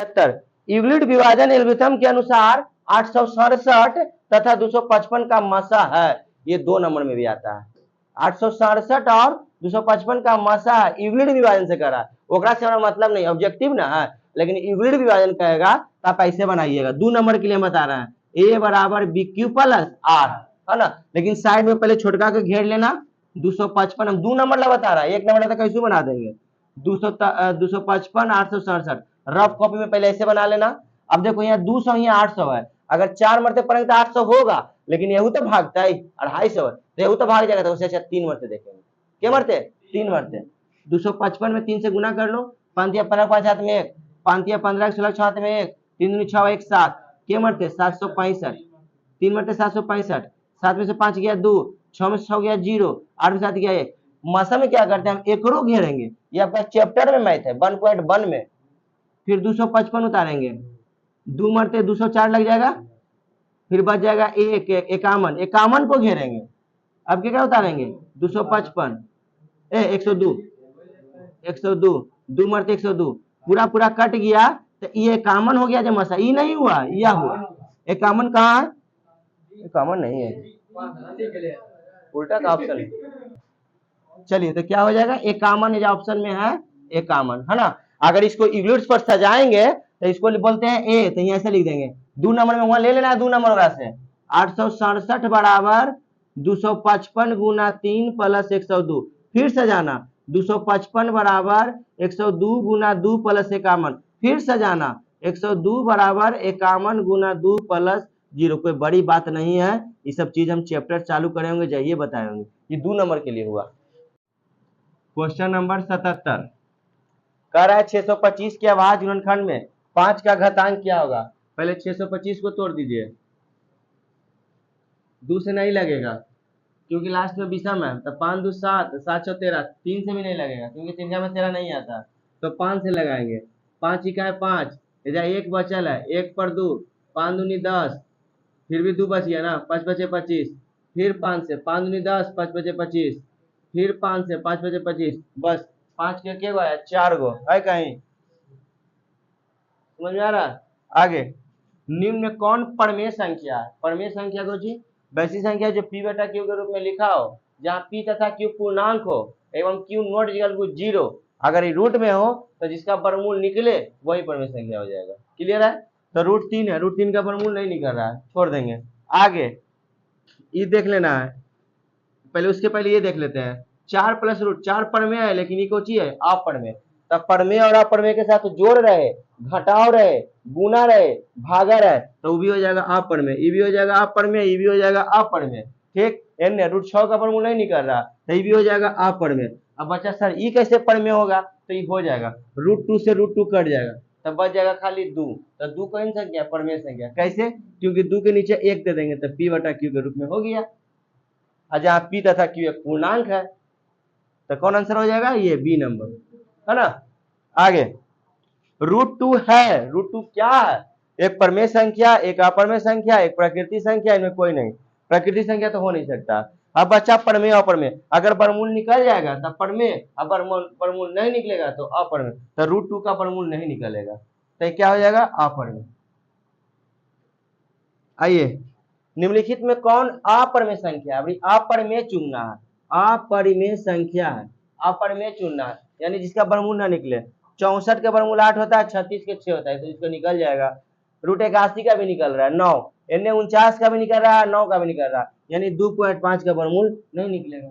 77 Euclid विभाजन algorithm के अनुसार 867 तथा 255 का मसा है। ये 2 नंबर में भी आता है। 867 और 255 का मसा यूक्लिड विभाजन से करा, ओकरा से हमारा मतलब नहीं, ऑब्जेक्टिव ना है, लेकिन यूक्लिड विभाजन कहेगा तो आप ऐसे बनाइएगा। 2 नंबर के लिए बता रहे हैं, ए बराबर बी क्यू प्लस आर, है ना। लेकिन साइड में पहले छोटका के घेर लेना। 255 हम 2 नंबर ला बता रहा है, 1 नंबर तो कैसे बना देंगे। 255 867 रफ कॉपी में पहले ऐसे बना लेना। अब देखो यहाँ 200 यहाँ 800 है, अगर 4 मरते पड़ेंगे तो 800 होगा, लेकिन यहू तो भागता है 250 है, तो यहू तो भाग जाएगा। तो उससे अच्छा 3 मरते देखेंगे, क्या मरते 3 मरते। 255 में 3 से गुना कर लो, 5 या 15 5 हाथ में 1, 5 या 15 16 हाथ में 1, 3 दूनी 6 1 7, क्या मरते 765, 3 मरते 765, 7 में से 5 गया 2, 6 में से 6 गया 0, 8 में 7 गया 1। मसा में क्या करते हैं हम, एकरो घेरेंगे, ये आपका चैप्टर में मैथ है 1.1 में। फिर 255 उतारेंगे, 2 मरते 204 लग जाएगा, फिर बच जाएगा 51, 51 को घेरेंगे। अब क्या उतारेंगे 255 102, 102, 2 मरते 102, पूरा पूरा कट गया तो ये 51 हो गया। जब मसा ये नहीं हुआ, यह हुआ 51। कहाँ है, 51 नहीं है, उल्टा का ऑप्शन है। चलिए तो क्या हो जाएगा, 51 जो ऑप्शन में है 51, है ना। अगर इसको यूक्लिड्स पर सजाएंगे तो इसको बोलते हैं ए, तो यहाँ ऐसे लिख देंगे। 2 नंबर में वहां ले लेना है, 2 नंबर वगैरह से 867 बराबर 255 गुना 3 प्लस 102, फिर सजाना 255 बराबर 102 गुना 2 प्लस 51, फिर सजाना 102 बराबर 51 गुना 2 प्लस 0। कोई बड़ी बात नहीं है, ये सब चीज हम चैप्टर चालू करेंगे जाइए बताएंगे। ये 2 नंबर के लिए हुआ। क्वेश्चन नंबर 77 कह रहा है 625 के अभाज्य गुणनखंड में 5 का घातांक क्या होगा। पहले 625 को तोड़ दीजिए, 2 से नहीं लगेगा क्योंकि लास्ट में विषम है, तो 5 2 7, 7 6 13, 3 से भी नहीं लगेगा क्योंकि 3 में 13 नहीं आता, तो 5 से लगाएंगे। 5 इका है 5, इधर 1 बचल है, 1 पर 2, 5 दूनी 10, फिर भी 2 बच गया ना, 5 बचे 25, फिर 5 से 5 दूनी 10, 5 बचे 25, फिर 5 से 5 बचे 25, बस 5 के क्या है 4 गो है कहीं, समझ में आ रहा। आगे निम्न में कौन परमेय संख्या है। परमेय संख्या को जी वैसी संख्या जो p बटा q के रूप में लिखा हो, जहाँ p तथा q पूर्णांक हो एवं q नॉट इक्वल टू 0, अगर ये रूट में हो तो जिसका वर्गमूल निकले वही परमेय संख्या हो जाएगा। क्लियर है। तो √3 है, √3 का वर्गमूल नहीं निकल रहा है, छोड़ देंगे। आगे ये देख लेना है, पहले उसके पहले ये देख लेते हैं। 4 प्लस रूट 4 परमेय है, लेकिन ये कोची है अपरमेय। तब परमेय और अपरमेय के साथ जोड़ रहे, घटाव रहे, गुना रहे, भागा रहे, तो वो भी हो जाएगा अपरमेय, ये भी हो जाएगा अपरमेय, ये भी हो जाएगा अपरमेय। ठीक है, √6 का वर्गमूल नहीं निकल रहा तो ये भी हो जाएगा अपरमेय। अब बच्चा सर ये कैसे परमेय होगा, तो ये हो जाएगा √2 से √2 कट जाएगा, तब बच जाएगा खाली 2। तो 2 कौन संख्या, परमेय संख्या। कैसे, क्योंकि 2 के नीचे 1 दे देंगे तो p बटा q के रूप में हो गया। जहाँ p तथा q एक पूर्णांक है, तो कौन आंसर हो जाएगा, ये बी नंबर, है ना। आगे √2 है, √2 क्या है, एक परमेय संख्या, एक अपरमेय संख्या, एक प्रकृति संख्या, इनमें कोई नहीं। प्रकृति संख्या तो हो नहीं सकता। अब बच्चा परमेय अपरमेय, अगर वर्गमूल निकल जाएगा तब परमेय, अब वर्गमूल नहीं निकलेगा तो अपरमेय, तो √2 का वर्गमूल नहीं निकलेगा तो क्या हो जाएगा अपरमेय। आइए निम्नलिखित में कौन अपरमेय संख्या है, अपरमेय चुनना है, अपरिमेय संख्या है, अपरमेय चुनना है, यानी जिसका वर्गमूल ना निकले। 64 का वर्गमूल 8 होता है, 36 के 6 होता है, तो इसको निकल जाएगा। √81 का भी निकल रहा है 9, 49 का भी निकल रहा है, 9 का भी निकल रहा है, यानी 2.5 का वर्गमूल नहीं निकलेगा।